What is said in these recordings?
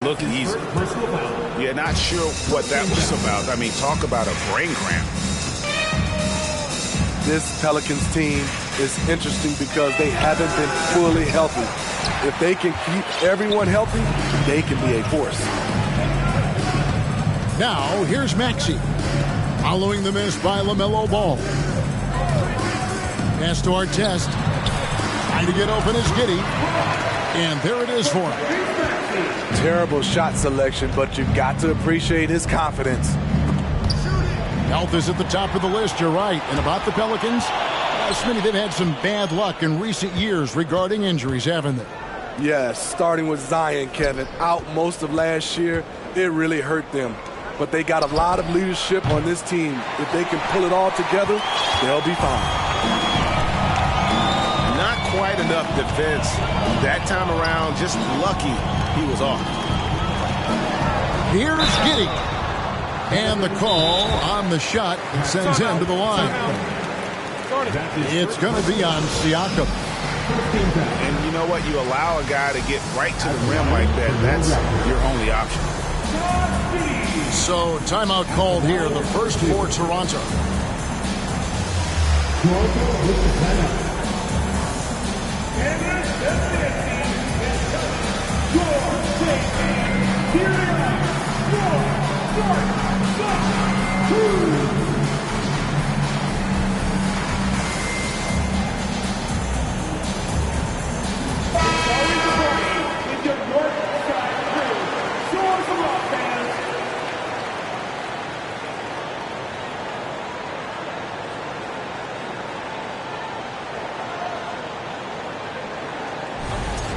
Look easy. You're not sure what that was about. I mean, talk about a brain cramp. This Pelicans team is interesting because they haven't been fully healthy. If they can keep everyone healthy, they can be a force. Now, here's Maxey. Following the miss by LaMelo Ball. Pass to Artest. Trying to get open is Giddey. And there it is for him. Terrible shot selection, but you've got to appreciate his confidence. Health is at the top of the list, you're right. And about the Pelicans, Smitty, they've had some bad luck in recent years regarding injuries, haven't they? Yes, starting with Zion, Kevin, out most of last year, it really hurt them. But they got a lot of leadership on this team. If they can pull it all together, they'll be fine. Not quite enough defense that time around. Just lucky he was off. Here's Giddey. And the call on the shot sends him to the line. It's going to be on Siakam. And you know what? You allow a guy to get right to the rim like that. That's your only option. So, timeout called here, the first for Toronto.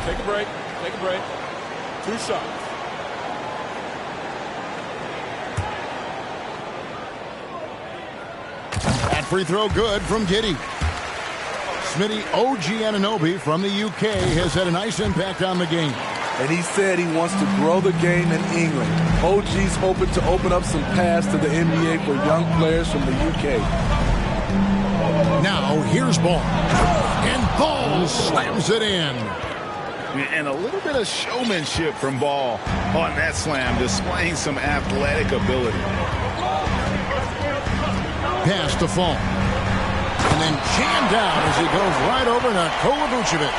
Take a break. 2 shots. That free throw good from Giddey. Smitty, OG Anunoby from the UK has had a nice impact on the game. And he said he wants to grow the game in England. OG's hoping to open up some paths to the NBA for young players from the UK. Now, here's Ball. And Ball slams it in. And a little bit of showmanship from Ball on that slam, displaying some athletic ability. Pass to Fall. And then jammed out as he goes right over Nikola Vucevic.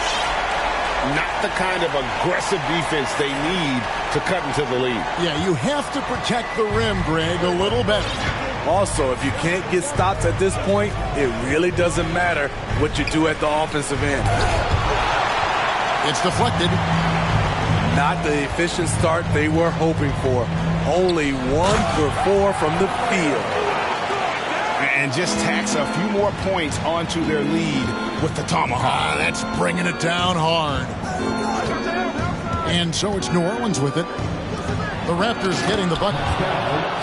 Not the kind of aggressive defense they need to cut into the lead. Yeah, you have to protect the rim, Greg, a little better. Also, if you can't get stops at this point, it really doesn't matter what you do at the offensive end. It's deflected. Not the efficient start they were hoping for. Only 1 for 4 from the field. And just tacks a few more points onto their lead with the tomahawk. That's bringing it down hard. And so it's New Orleans with it. The Raptors getting the bucket.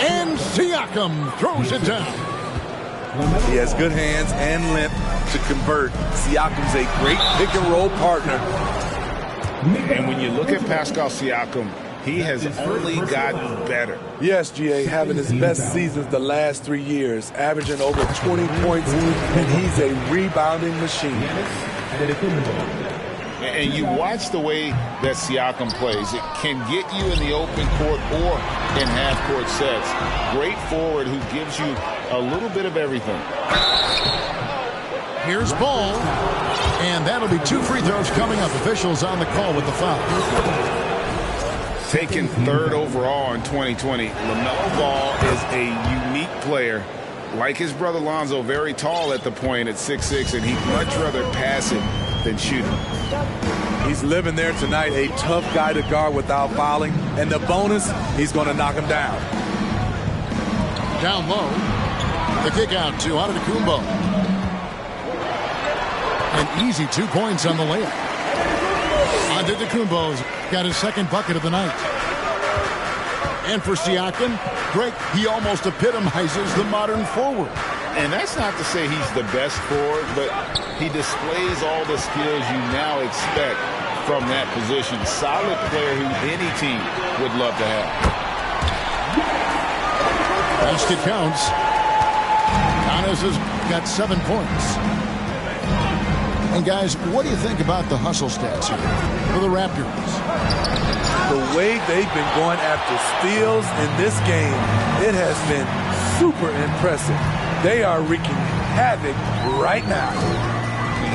And Siakam throws it down. He has good hands and length to convert. Siakam's a great pick-and-roll partner. And when you look at Pascal Siakam, he has only gotten better. Yes, GA, having his best seasons the last 3 years, averaging over 20 points, and he's a rebounding machine. And you watch the way that Siakam plays. It can get you in the open court or in half-court sets. Great forward who gives you a little bit of everything. Here's Ball. And that'll be 2 free throws coming up. Officials on the call with the foul. Taken 3rd overall in 2020, LaMelo Ball is a unique player. Like his brother Lonzo, very tall at the point at 6'6", and he'd much rather pass it than shoot it. He's living there tonight, a tough guy to guard without fouling. And the bonus, he's going to knock him down. Down low. The kick out to Antetokounmpo. An easy 2 points on the layup. Antetokounmpo's got his 2nd bucket of the night. And for Siakam, Greg, he almost epitomizes the modern forward. And that's not to say he's the best forward, but he displays all the skills you now expect from that position. Solid player who any team would love to have. Basket counts. Giannis has got 7 points. And guys, what do you think about the hustle stats here for the Raptors? The way they've been going after steals in this game, it has been super impressive. They are wreaking havoc right now.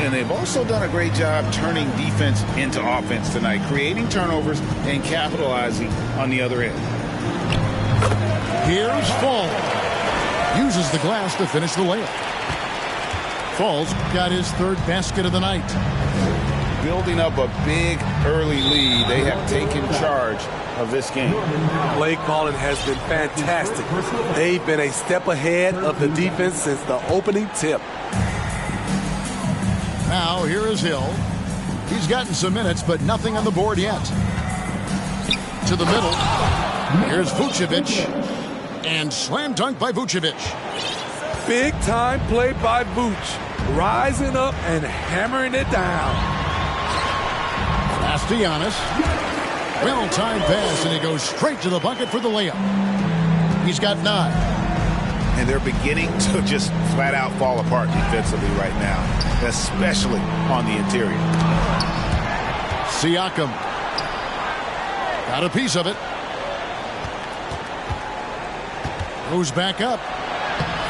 And they've also done a great job turning defense into offense tonight, creating turnovers and capitalizing on the other end. Here's Fall. Uses the glass to finish the layup. Fall's got his third basket of the night. Building up a big early lead, they have taken charge of this game. Play calling has been fantastic. They've been a step ahead of the defense since the opening tip. Now here is Hill. He's gotten some minutes, but nothing on the board yet. To the middle. Here's Vucevic. And slam dunk by Vucevic. Big time play by Vuce. Rising up and hammering it down. Pass to Giannis. Well-timed pass, and he goes straight to the bucket for the layup. He's got 9. And they're beginning to just flat out fall apart defensively right now, especially on the interior. Siakam. Got a piece of it. Goes back up.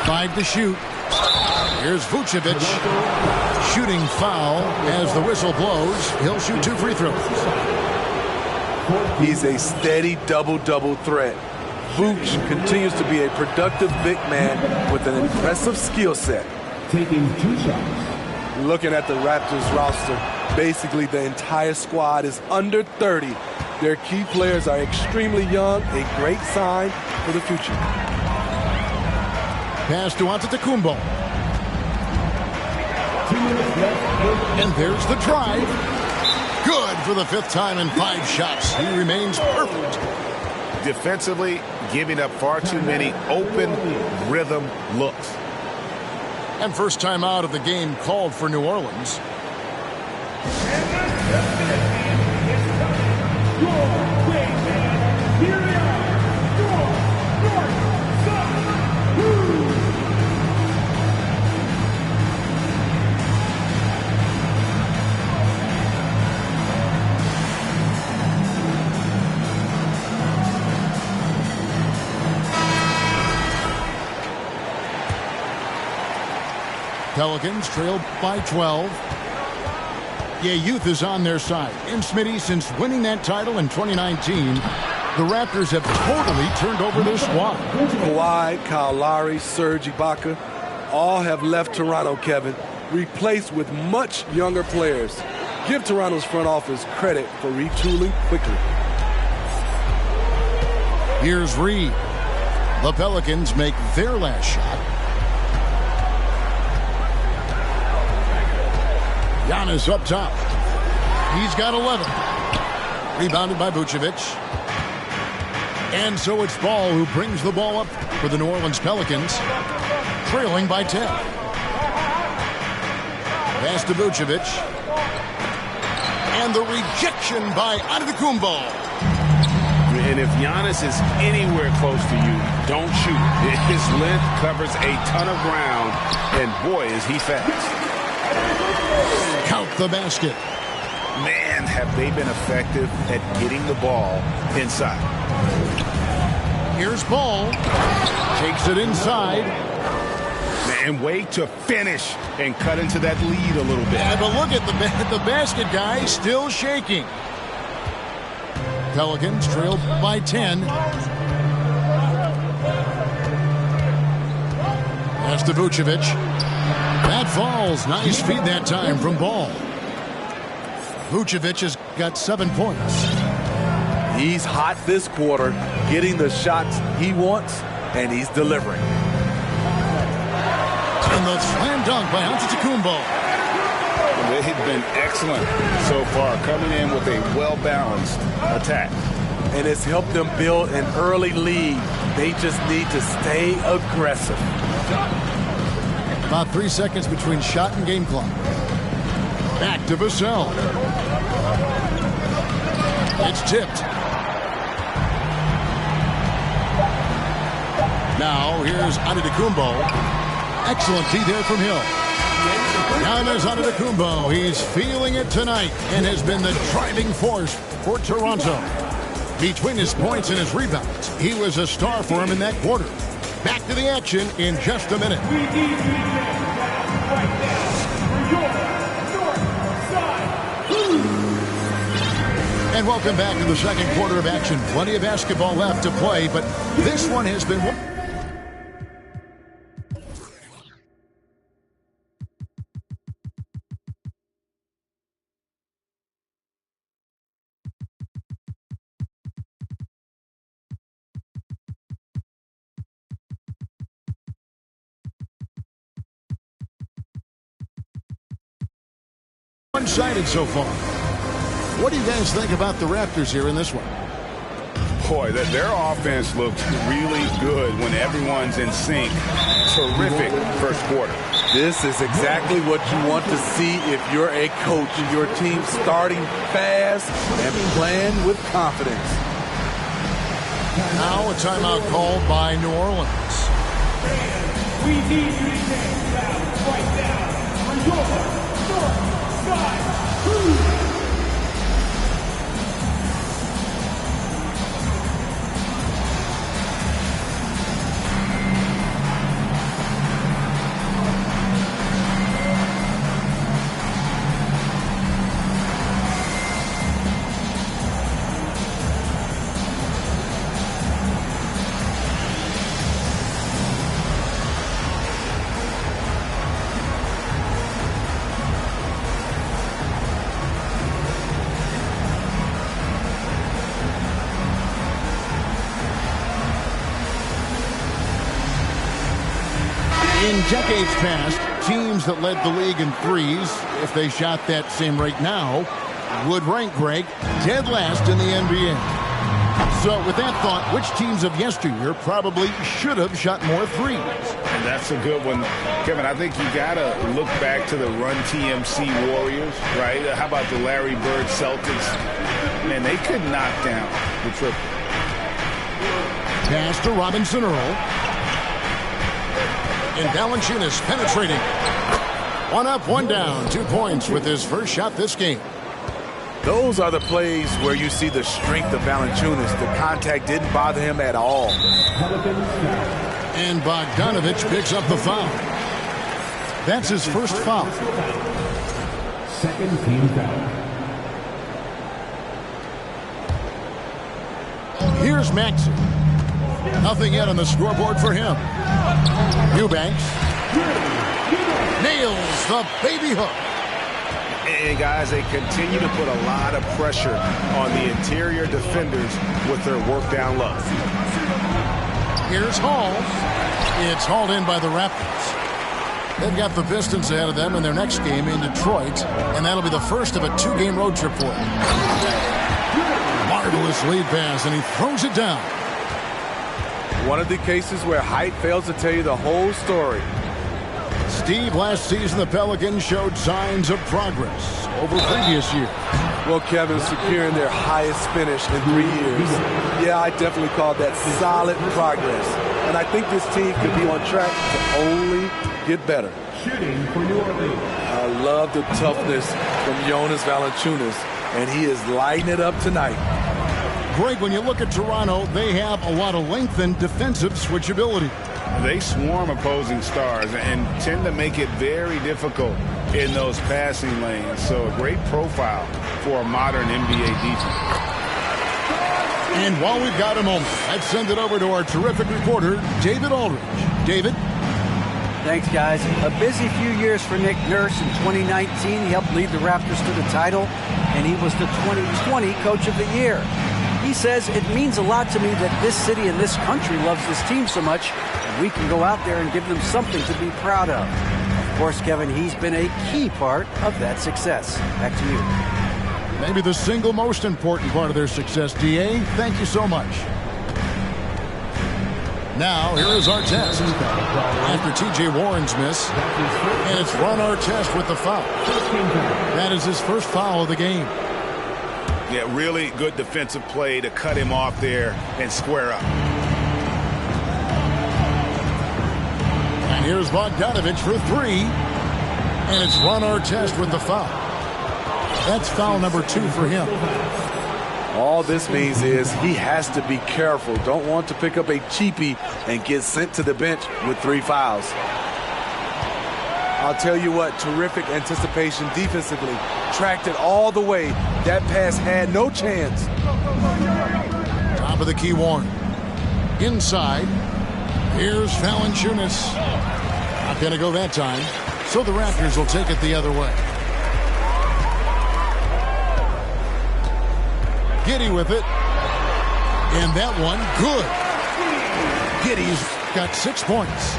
5 to shoot. Here's Vucevic. Shooting foul as the whistle blows. He'll shoot 2 free throws. He's a steady double-double threat. Vooch continues to be a productive big man with an impressive skill set. Taking 2 shots. Looking at the Raptors roster, basically the entire squad is under 30. Their key players are extremely young, a great sign for the future. Pass to Antetokounmpo. And there's the drive. Good for the 5th time in 5 shots. He remains perfect. Defensively, giving up far too many open rhythm looks. And first time out of the game called for New Orleans. Pelicans trail by 12. Yeah, youth is on their side. And Smitty, since winning that title in 2019, the Raptors have totally turned over their squad. Kawhi, Kyle Lowry, Serge Ibaka, all have left Toronto, Kevin, replaced with much younger players. Give Toronto's front office credit for retooling quickly. Here's Reed. The Pelicans make their last shot. Giannis up top. He's got 11. Rebounded by Vucevic. And so it's Ball who brings the ball up for the New Orleans Pelicans, trailing by 10. Pass to Vucevic. And the rejection by Antetokounmpo. And if Giannis is anywhere close to you, don't shoot. His length covers a ton of ground, and boy, is he fast. Count the basket. Man, have they been effective at getting the ball inside. Here's Ball. Takes it inside. Man, way to finish and cut into that lead a little bit. Yeah, but look at the basket guy still shaking. Pelicans trail by 10. Pass to Vucevic. That falls. Nice feed that time from Ball. Vucevic has got 7 points. He's hot this quarter, getting the shots he wants, and he's delivering. And the slam dunk by Antetokounmpo. They've been excellent so far, coming in with a well-balanced attack. And it's helped them build an early lead. They just need to stay aggressive. About 3 seconds between shot and game clock. Back to Vassell. It's tipped. Now here's Antetokounmpo. Excellent feed there from Hill. Giannis Antetokounmpo, he's feeling it tonight and has been the driving force for Toronto. Between his points and his rebounds, he was a star for him in that quarter. Back to the action in just a minute. And welcome back to the second quarter of action. Plenty of basketball left to play, but this one has been... one-sided so far. What do you guys think about the Raptors here in this one? Boy, their offense looks really good when everyone's in sync. Terrific first quarter. This is exactly what you want to see if you're a coach and your team starting fast and playing with confidence. Now a timeout called by New Orleans. We need you to take down right now for your north side crew. In decades past, teams that led the league in threes, if they shot that same rate now, would rank, Greg, dead last in the NBA. So with that thought, which teams of yesteryear probably should have shot more threes? And that's a good one. Kevin, I think you got to look back to the Run TMC Warriors, right? How about the Larry Bird Celtics? Man, they could knock down the triple. Pass to Robinson Earl. And Valanciunas penetrating. One up, one down. 2 points with his first shot this game. Those are the plays where you see the strength of Valanciunas. The contact didn't bother him at all. And Bogdanovich picks up the foul. That's his first foul. Second team foul. Here's Maxey. Nothing yet on the scoreboard for him. Eubanks nails the baby hook. And guys, they continue to put a lot of pressure on the interior defenders with their work down low. Here's Hall. It's hauled in by the Raptors. They've got the Pistons ahead of them in their next game in Detroit, and that'll be the first of a 2-game road trip for them. Marvelous lead pass, and he throws it down. One of the cases where height fails to tell you the whole story. Steve, last season the Pelicans showed signs of progress over previous years. Well, Kevin, securing their highest finish in 3 years. Yeah, I definitely call that solid progress. And I think this team could be on track to only get better. Shooting for New Orleans. I love the toughness from Jonas Valanciunas, and he is lighting it up tonight. Greg, when you look at Toronto, they have a lot of length and defensive switchability. They swarm opposing stars and tend to make it very difficult in those passing lanes. So a great profile for a modern NBA defense. And while we've got a moment, let's send it over to our terrific reporter, David Aldridge. David? Thanks, guys. A busy few years for Nick Nurse. In 2019, he helped lead the Raptors to the title, and he was the 2020 Coach of the Year. He says, it means a lot to me that this city and this country loves this team so much, and we can go out there and give them something to be proud of. Of course, Kevin, he's been a key part of that success. Back to you. Maybe the single most important part of their success, D.A. Thank you so much. Now, here is our test. After T.J. Warren's miss, and it's Ron Artest with the foul. That is his first foul of the game. Yeah, really good defensive play to cut him off there and square up. And here's Bogdanovich for three. And it's Ron Artest with the foul. That's foul number 2 for him. All this means is he has to be careful. Don't want to pick up a cheapie and get sent to the bench with 3 fouls. I'll tell you what, terrific anticipation defensively. Tracked it all the way. That pass had no chance. Top of the key, Warren. Inside. Here's Valanciunas. Not going to go that time. So the Raptors will take it the other way. Giddey with it. And that one, good. Giddey's got 6 points.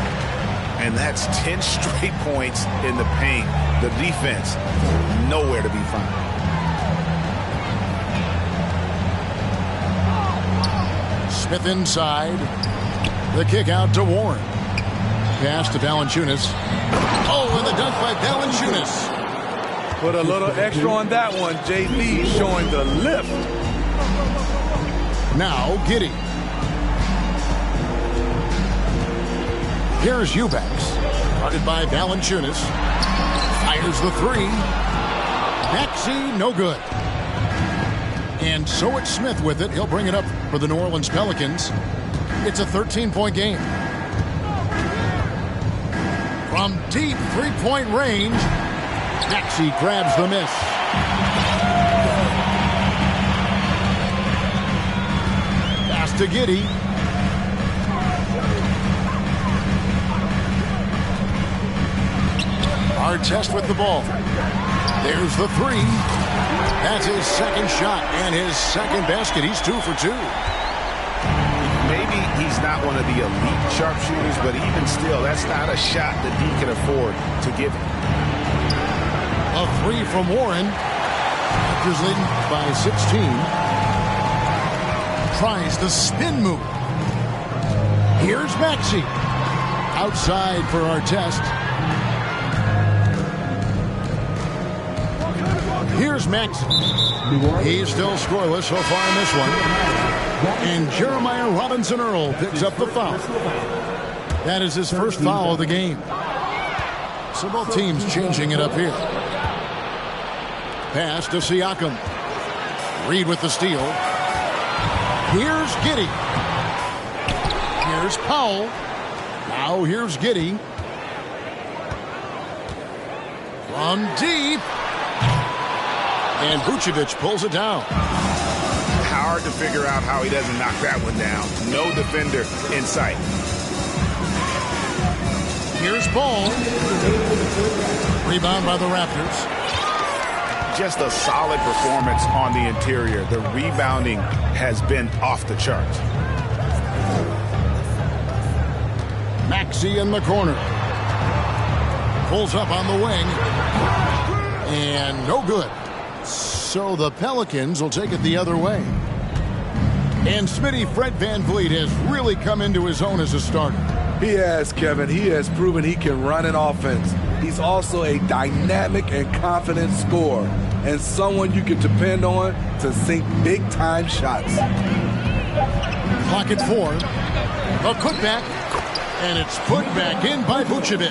And that's 10 straight points in the paint. The defense, nowhere to be found. Smith inside. The kick out to Warren. Pass to Valanciunas. Oh, and the dunk by Valanciunas. Put a little extra on that one. JV showing the lift. Now Giddey. Here's Eubanks. Guarded by Valanciunas. Fires the 3. Maxey, no good. And so it's Smith with it. He'll bring it up for the New Orleans Pelicans. It's a 13-point game. From deep 3-point range, Maxey grabs the miss. Pass to Giddey. Artest with the ball. There's the 3. That's his second shot and his second basket. He's 2 for 2. Maybe he's not one of the elite sharpshooters, but even still, that's not a shot that he can afford to give him. A 3 from Warren. Raptors leading by 16. Tries the spin move. Here's Maxey. Outside for Artest. Here's Maxey. He's still scoreless so far in this one. And Jeremiah Robinson-Earl picks up the foul. That is his first foul of the game. So both teams changing it up here. Pass to Siakam. Reed with the steal. Here's Giddey. Here's Powell. Now here's Giddey. From deep. And Vucevic pulls it down. Hard to figure out how he doesn't knock that one down. No defender in sight. Here's Ball. Rebound by the Raptors. Just a solid performance on the interior. The rebounding has been off the charts. Maxey in the corner. Pulls up on the wing. And no good. So the Pelicans will take it the other way. And Smitty, Fred VanVleet has really come into his own as a starter. He has, Kevin. He has proven he can run an offense. He's also a dynamic and confident scorer and someone you can depend on to sink big-time shots. Clock at 4. A putback. And it's put back in by Vucevic.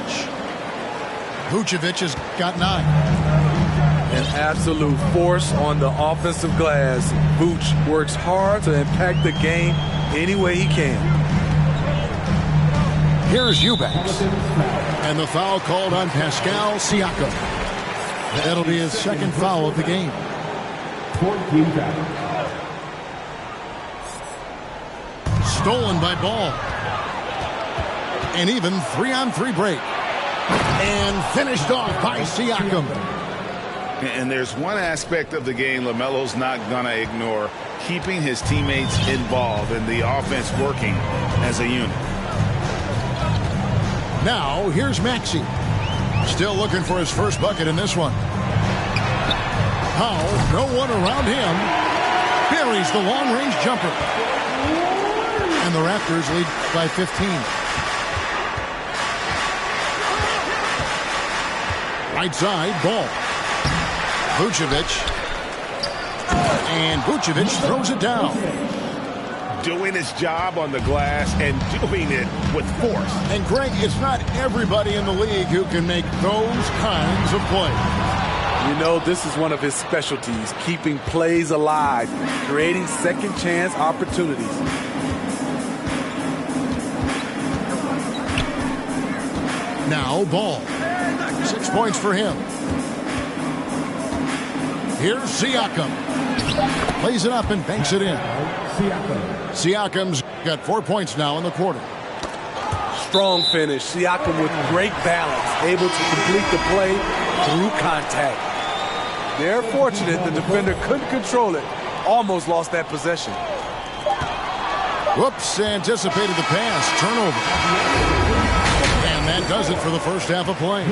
Vucevic has got 9. An absolute force on the offensive glass. Vooch works hard to impact the game any way he can. Here's Eubanks. And the foul called on Pascal Siakam. That'll be his second foul of the game. 14 foul. Stolen by Ball. And even 3-on-3 break. And finished off by Siakam. And there's one aspect of the game LaMelo's not going to ignore, keeping his teammates involved and the offense working as a unit. Now, here's Maxey. Still looking for his first bucket in this one. Powell, no one around him. Buries the long-range jumper. And the Raptors lead by 15. Right side, Ball. Vucevic. And Vucevic throws it down. doing his job on the glass and doing it with force. And Greg, it's not everybody in the league who can make those kinds of plays. You know, this is one of his specialties, keeping plays alive, creating second chance opportunities. Now ball. 6 points for him. Here's Siakam. Plays it up and banks it in. Siakam's got 4 points now in the quarter. Strong finish. Siakam with great balance, able to complete the play through contact. They're fortunate the defender couldn't control it. Almost lost that possession. Whoops, anticipated the pass. Turnover. And that does it for the first half of play.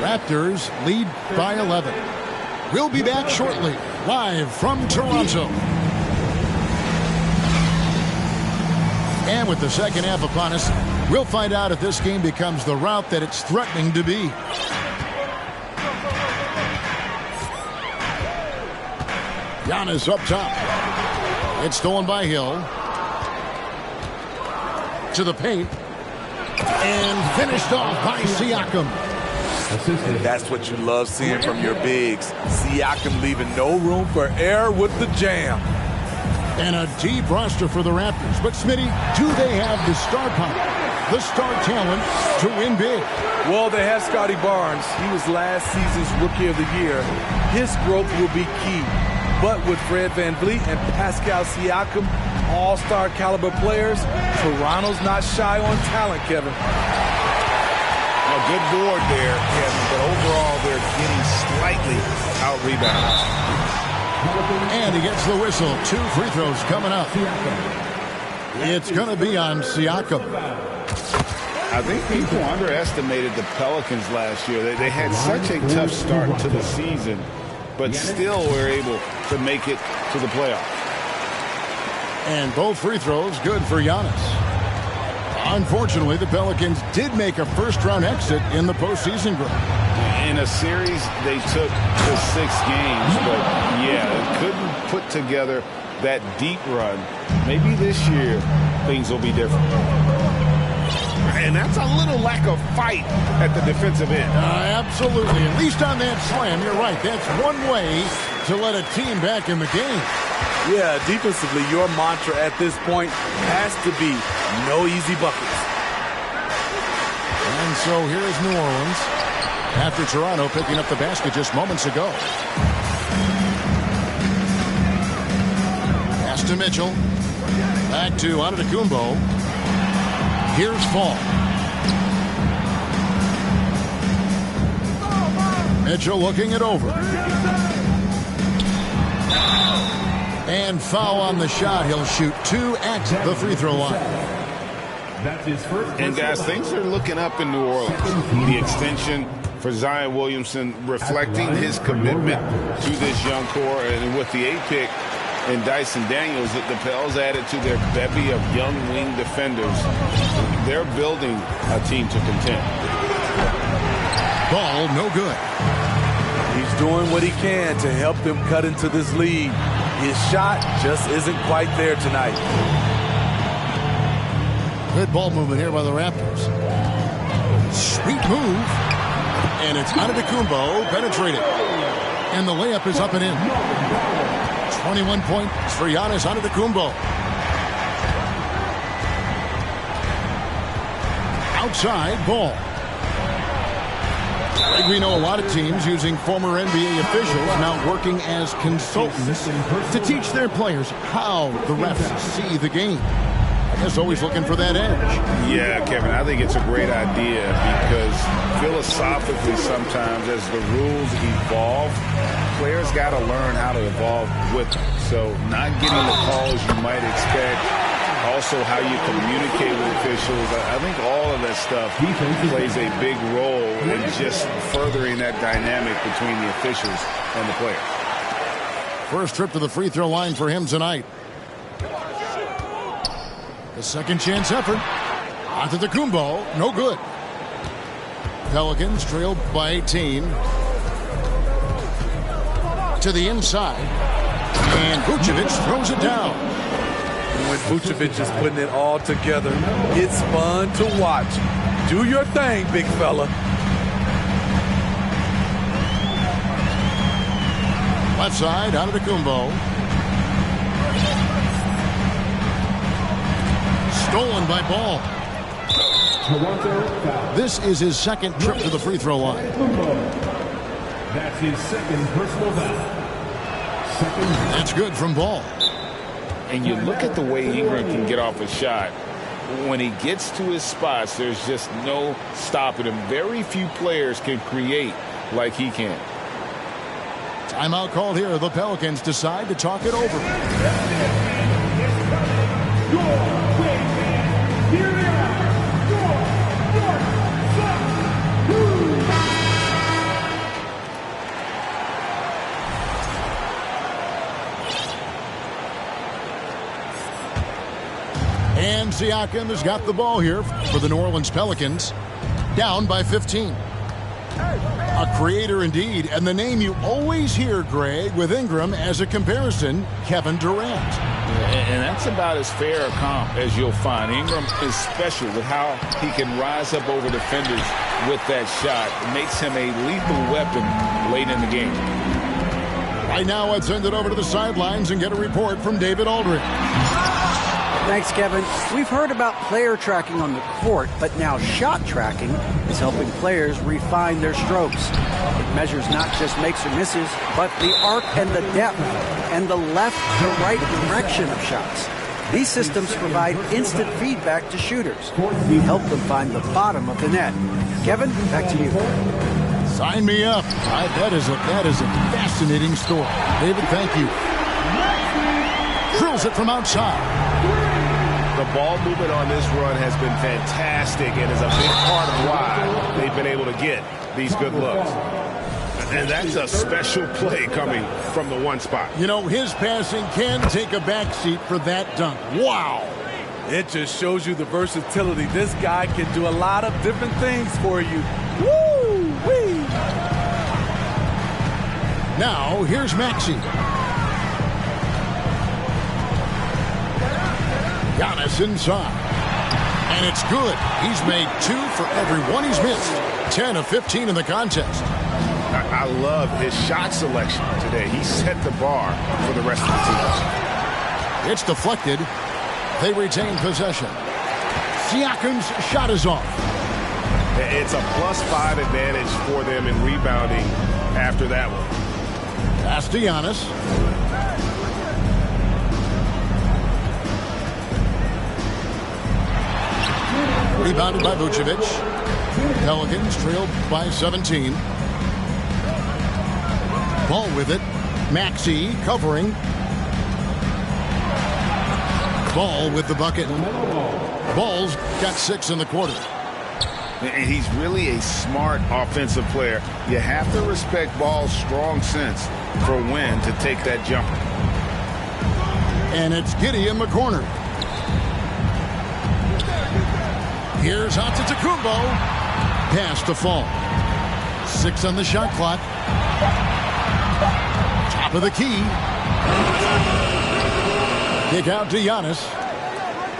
Raptors lead by 11. We'll be back shortly, live from Toronto. And with the second half upon us, we'll find out if this game becomes the rout that it's threatening to be. Giannis up top. It's stolen by Hill. To the paint. And finished off by Siakam. That's what you love seeing from your bigs. Siakam leaving no room for error with the jam. And a deep roster for the Raptors. But, Smitty, do they have the star power, the star talent to win big? Well, they have Scotty Barnes. He was last season's Rookie of the Year. His growth will be key. But with Fred VanVleet and Pascal Siakam, all-star caliber players, Toronto's not shy on talent, Kevin. A good board there, Kevin, but overall they're getting slightly out-rebounded. And he gets the whistle. 2 free throws coming up. It's going to be on Siakam. I think people underestimated the Pelicans last year. They had such a tough start to the season, but still were able to make it to the playoffs. And both free throws good for Giannis. Unfortunately, the Pelicans did make a first-round exit in the postseason group. In a series, they took to 6 games, but yeah, they couldn't put together that deep run. Maybe this year, things will be different. And that's a little lack of fight at the defensive end. Absolutely. At least on that slam, you're right. That's one way to let a team back in the game. Yeah, defensively, your mantra at this point has to be no easy buckets. And so here is New Orleans after Toronto picking up the basket just moments ago. Pass to Mitchell. Back to Antetokounmpo. Here's Paul. Mitchell looking it over. And foul on the shot. He'll shoot 2 at the free throw line. And guys, things are looking up in New Orleans. The extension for Zion Williamson reflecting his commitment to this young core. And with the 8th pick and Dyson Daniels, the Pels added to their bevy of young wing defenders. They're building a team to contend. Ball no good. He's doing what he can to help them cut into this lead. His shot just isn't quite there tonight. Good ball movement here by the Raptors. Sweet move. And it's Antetokounmpo penetrated. And the layup is up and in. 21 points for Giannis Antetokounmpo. Outside ball. We know a lot of teams using former NBA officials now working as consultants to teach their players how the refs see the game. I guess always looking for that edge. Yeah, Kevin, I think it's a great idea because philosophically sometimes as the rules evolve, players got to learn how to evolve with them. So not getting the calls you might expect, also how you communicate with officials. I think all of that stuff plays a big role in just furthering that dynamic between the officials and the players. First trip to the free throw line for him tonight. The second chance effort. Antetokounmpo, no good. Pelicans trailed by 18. To the inside. And Vucevic throws it down. when Vucevic is putting it all together. It's fun to watch. Do your thing, big fella. Left side, out of the Kumbo. Stolen by Ball. This is his second trip to the free throw line. That's his second personal foul. That's good from Ball. And you look at the way Ingram can get off a shot. When he gets to his spots, there's just no stopping him. Very few players can create like he can. Timeout called here. The Pelicans decide to talk it over. Here they are, North, South, And Siakam has got the ball here for the New Orleans Pelicans. Down by 15. A creator indeed, and the name you always hear, Greg, with Ingram as a comparison, Kevin Durant. And that's about as fair a comp as you'll find. Ingram is special with how he can rise up over defenders with that shot. It makes him a lethal weapon late in the game. Right now, let's send it over to the sidelines and get a report from David Aldridge. Thanks, Kevin. We've heard about player tracking on the court, but now shot tracking is helping players refine their strokes. It measures not just makes or misses, but the arc and the depth and the left to right direction of shots. These systems provide instant feedback to shooters. Help them find the bottom of the net. Kevin, back to you. Sign me up. That is a fascinating story. David, thank you. Drills it from outside. The ball movement on this run has been fantastic and is a big part of why they've been able to get these good looks. And that's a special play coming from the one spot. You know, his passing can take a backseat for that dunk. Wow. It just shows you the versatility. This guy can do a lot of different things for you. Woo-wee! Now, here's Maxey. Giannis inside. And it's good. He's made 2 for every one he's missed. 10 of 15 in the contest. I love his shot selection today. He set the bar for the rest of the team. It's deflected. They retain possession. Siakam's shot is off. It's a +5 advantage for them in rebounding after that one. Pass to Giannis. Rebounded by Vucevic. Pelicans trailed by 17. Ball with it. Maxey covering. Ball with the bucket. Ball's got 6 in the quarter. And he's really a smart offensive player. You have to respect Ball's strong sense for when to take that jumper. And it's Giddey in the corner. Here's Antetokounmpo. Pass to Fall. 6 on the shot clock. Top of the key. Kick out to Giannis.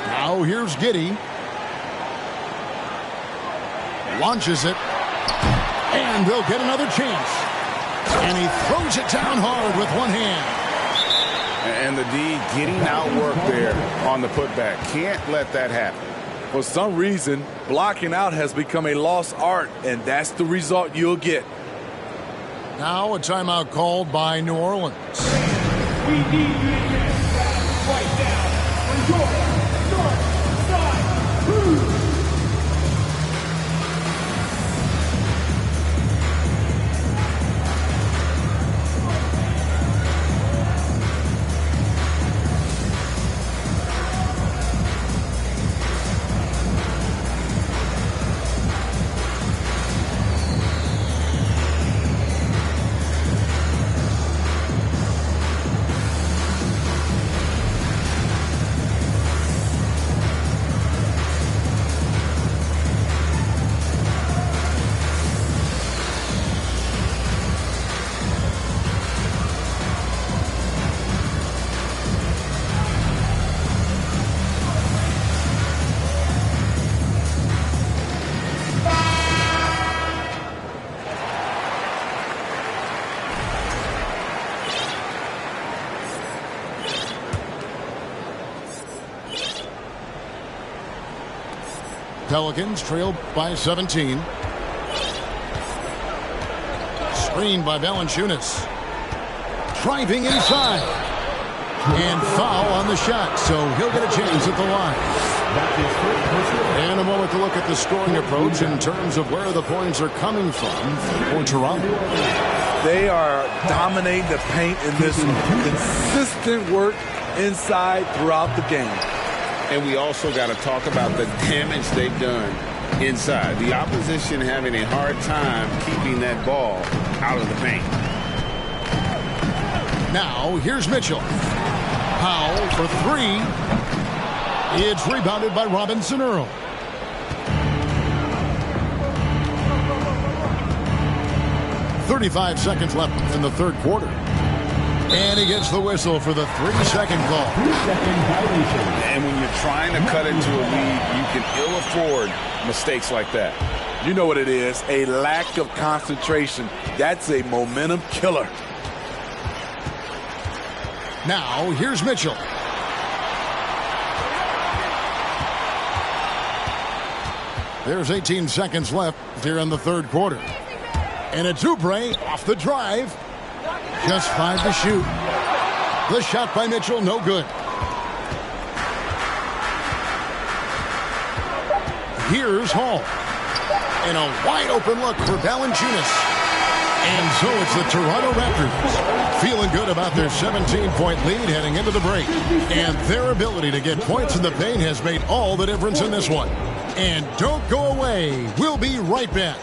Now here's Giddey. Launches it. And they'll get another chance. And he throws it down hard with one hand. And the D getting outworked there on the putback. Can't let that happen. For some reason, blocking out has become a lost art, and that's the result you'll get. Now a timeout called by New Orleans. We need you to get right now for your North Side Crew. Pelicans trail by 17. Screened by Valanciunas. Driving inside. And foul on the shot, so he'll get a chance at the line. And a moment to look at the scoring approach in terms of where the points are coming from for Toronto. They are dominating the paint in this consistent work inside throughout the game. And we also got to talk about the damage they've done inside. The opposition having a hard time keeping that ball out of the paint. Now, here's Mitchell. Powell for three. It's rebounded by Robinson Earl. .35 seconds left in the third quarter. And he gets the whistle for the 3-second call. And when you're trying to cut into a lead, you can ill afford mistakes like that. You know what it is, a lack of concentration. That's a momentum killer. Now, here's Mitchell. There's 18 seconds left here in the third quarter. And it's Oubre off the drive. Just 5 to shoot. The shot by Mitchell, no good. Here's Hall. And a wide open look for Valanciunas. And so it's the Toronto Raptors feeling good about their 17-point lead heading into the break. And their ability to get points in the paint has made all the difference in this one. And don't go away. We'll be right back.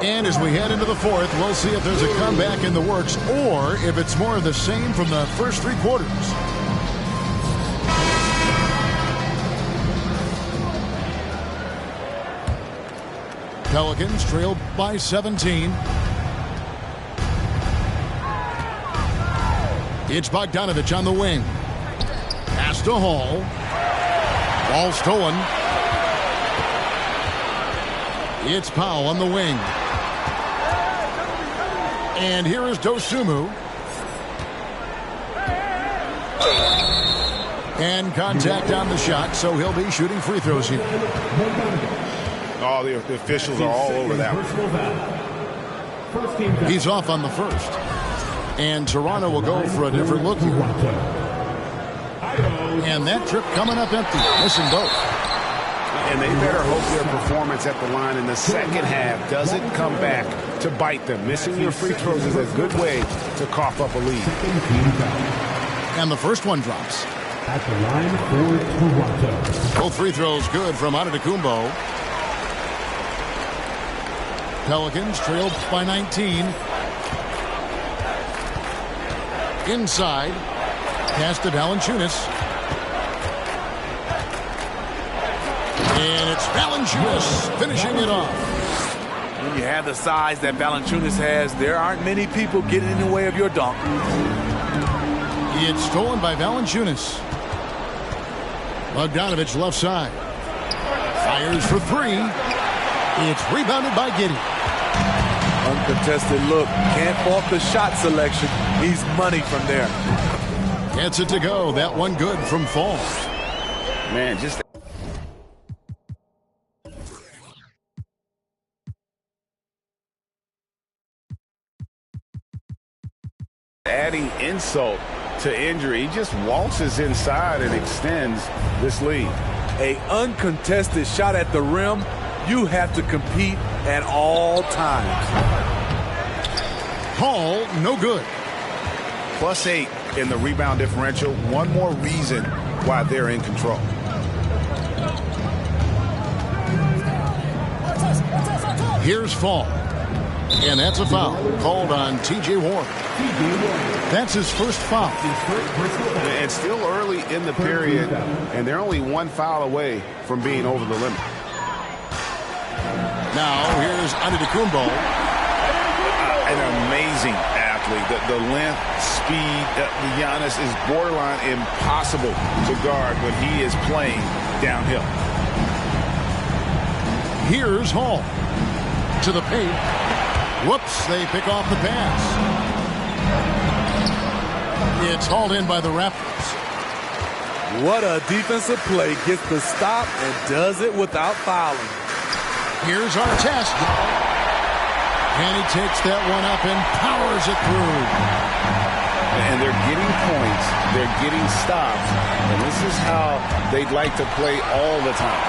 And as we head into the fourth, we'll see if there's a comeback in the works or if it's more of the same from the first 3 quarters. Pelicans trail by 17. It's Bogdanovich on the wing. Pass to Hall. Ball stolen. It's Powell on the wing. And here is Dosunmu. And contact on the shot, so he'll be shooting free throws here. Oh, the officials are all over that one. He's off on the first. And Toronto will go for a different look here. And that trip coming up empty, missing both. And they better hope their performance at the line in the second half doesn't come back to bite them. Missing your free throws is a good way to cough up a lead. And the first one drops. At the line for Toronto. Both free throws good from Antetokounmpo. Pelicans trailed by 19. Inside. Pass to Valanciunas. And it's Valanciunas finishing it off. When you have the size that Valanciunas has, there aren't many people getting in the way of your dunk. It's stolen by Valanciunas. Bogdanovich left side. Fires for three. It's rebounded by Giddey. Uncontested look. Can't fault the shot selection. He's money from there. Gets it to go. That one good from Falls. Man, just adding insult to injury. He just waltzes inside and extends this lead. A uncontested shot at the rim. You have to compete at all times. Hall, no good. +8 in the rebound differential. One more reason why they're in control. Here's Fall. And that's a foul called on T.J. Warren. That's his first foul. It's still early in the period, and they're only one foul away from being over the limit. Now, here's Antetokounmpo. An amazing athlete. The length, speed, Giannis is borderline impossible to guard when he is playing downhill. Here's Hall. To the paint. Whoops, they pick off the pass. It's hauled in by the Raptors. What a defensive play. Gets the stop and does it without fouling. Here's our test. And he takes that one up and powers it through. And they're getting points. They're getting stops. And this is how they'd like to play all the time.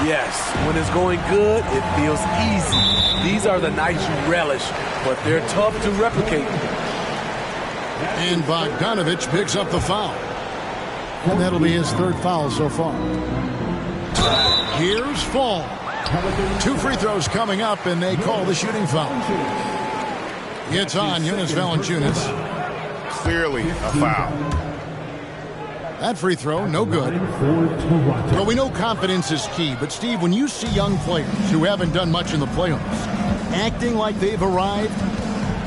Yes, when it's going good, it feels easy. These are the nights you relish, but they're tough to replicate. And Bogdanovich picks up the foul. And that'll be his third foul so far. Here's Fall. 2 free throws coming up, and they call the shooting foul. It's on Jonas Valanciunas. Clearly a foul. That free throw, no good. Well, we know confidence is key, but Steve, when you see young players who haven't done much in the playoffs acting like they've arrived,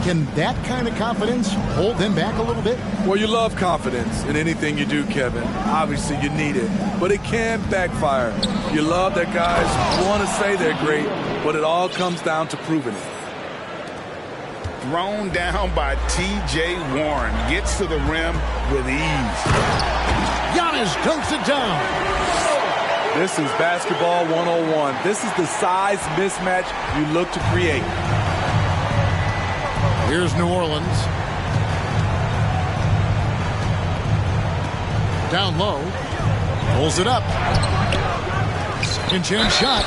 can that kind of confidence hold them back a little bit? Well, you love confidence in anything you do, Kevin. Obviously, you need it, but it can backfire. You love that guys want to say they're great, but it all comes down to proving it. Thrown down by T.J. Warren. Gets to the rim with ease. Giannis dunks it down. This is basketball 101. This is the size mismatch you look to create. Here's New Orleans. Down low. Pulls it up. Second chance shot.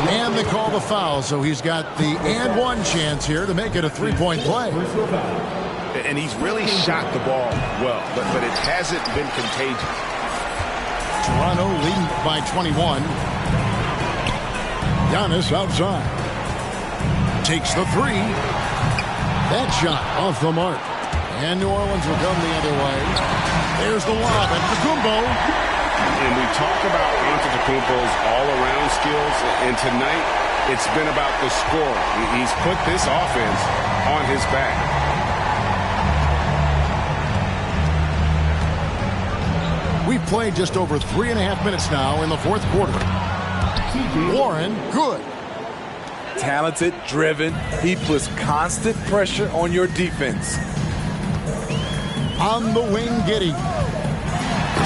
And they call the foul, so he's got the and one chance here to make it a three-point play. And he's really shot the ball well, but it hasn't been contagious. Toronto leading by 21. Giannis outside. Takes the three. That shot off the mark. And New Orleans will come the other way. There's the lob at Antetokounmpo. And we talk about Antetokounmpo's all-around skills, and tonight it's been about the score. He's put this offense on his back. We've played just over 3.5 minutes now in the fourth quarter. Warren, good. Talented, driven. He puts constant pressure on your defense. On the wing, Giddey.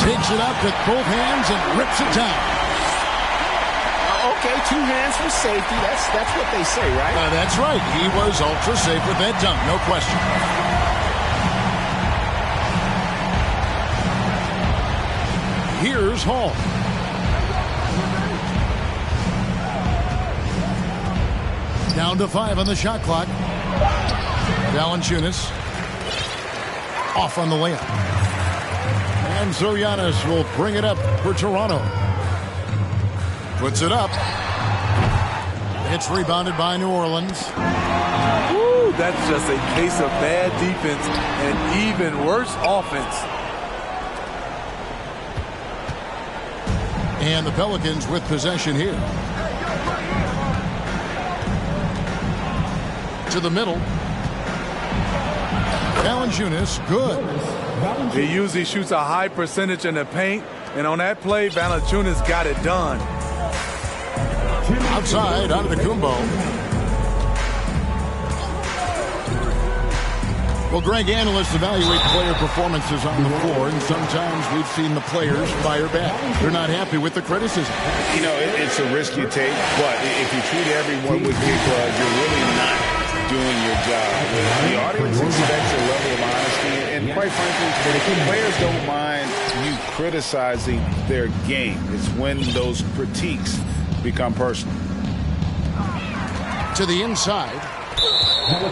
Takes it up with both hands and rips it down. Okay, 2 hands for safety. That's what they say, right? That's right. He was ultra safe with that dunk, no question. Here's Hall. Down to 5 on the shot clock. Valanciunas off on the layup. And so Giannis will bring it up for Toronto. Puts it up. It's rebounded by New Orleans. Woo, that's just a case of bad defense and even worse offense. And the Pelicans with possession here. To the middle. Valanciunas, good. He usually shoots a high percentage in the paint, and on that play, Valanciunas got it done. Outside, Antetokounmpo. Well, Greg, analysts evaluate player performances on the floor, and sometimes we've seen the players fire back. They're not happy with the criticism. You know, it's a risk you take, but if you treat everyone with kid gloves, you're really not doing your job. The audience expects a level of honesty, and quite frankly, players don't mind you criticizing their game. It's when those critiques become personal. To the inside.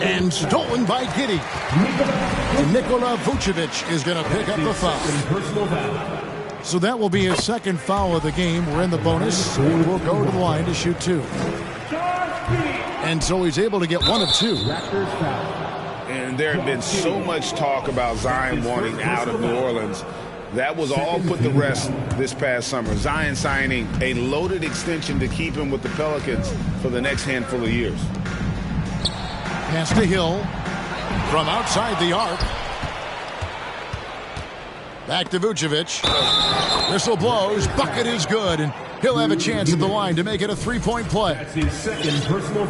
And stolen by Giddey. Nikola Vucevic is going to pick up the foul. So that will be his second foul of the game. We're in the bonus. And we'll go to the line to shoot 2. And so he's able to get 1 of 2. And there had been so much talk about Zion wanting out of New Orleans. That was all put to rest this past summer. Zion signing a loaded extension to keep him with the Pelicans for the next handful of years. Pass to Hill from outside the arc. Back to Vucevic. Whistle blows. Bucket is good. And he'll have a chance at the line to make it a 3-point play.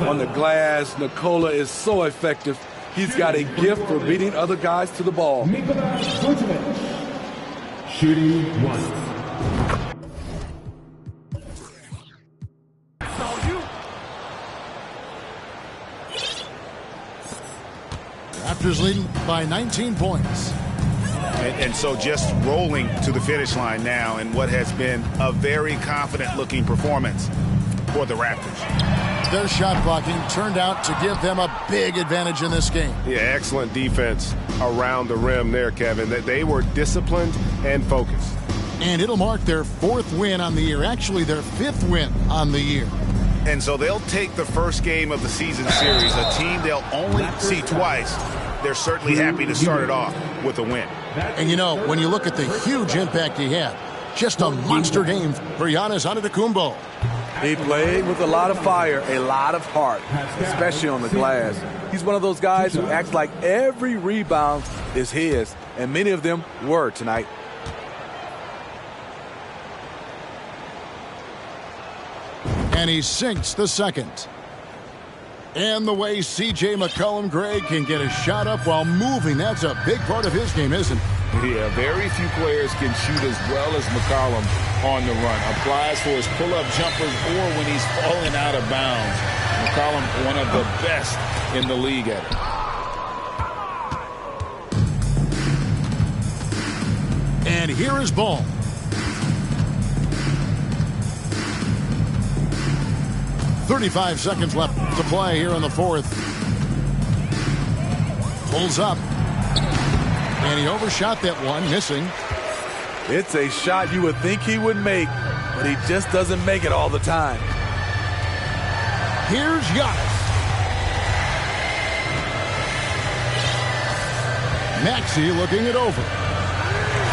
On the glass, Nikola is so effective. He's got a gift for beating other guys to the ball. Nikola Vucevic, shooting 1. Raptors leading by 19 points. And so just rolling to the finish line now in what has been a very confident-looking performance for the Raptors. Their shot blocking turned out to give them a big advantage in this game. Yeah, excellent defense around the rim there, Kevin. They were disciplined and focused. And it'll mark their 4th win on the year. Actually, their 5th win on the year. And so they'll take the first game of the season series, a team they'll only see twice. They're certainly happy to start it off with a win. And you know, when you look at the huge impact he had, just a monster game for Giannis Antetokounmpo. He played with a lot of fire, a lot of heart, especially on the glass. He's one of those guys who acts like every rebound is his, and many of them were tonight. And he sinks the second. And the way C.J. McCollum, Greg, can get a shot up while moving, that's a big part of his game, isn't it? Yeah, very few players can shoot as well as McCollum on the run. Applies for his pull-up jumpers or when he's falling out of bounds. McCollum, one of the best in the league at it. And here is Ball. .35 seconds left to play here in the 4th. Pulls up. And he overshot that one, missing. It's a shot you would think he would make, but he just doesn't make it all the time. Here's Giannis. Maxey looking it over.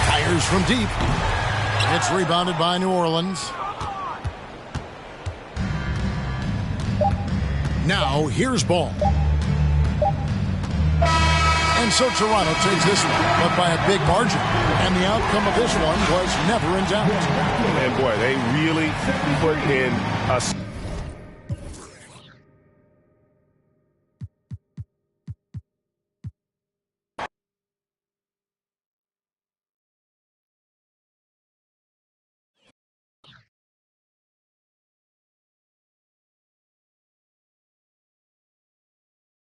Fires from deep. It's rebounded by New Orleans. Now, here's Ball. And so Toronto takes this one, but by a big margin. And the outcome of this one was never in doubt. And boy, they really put in a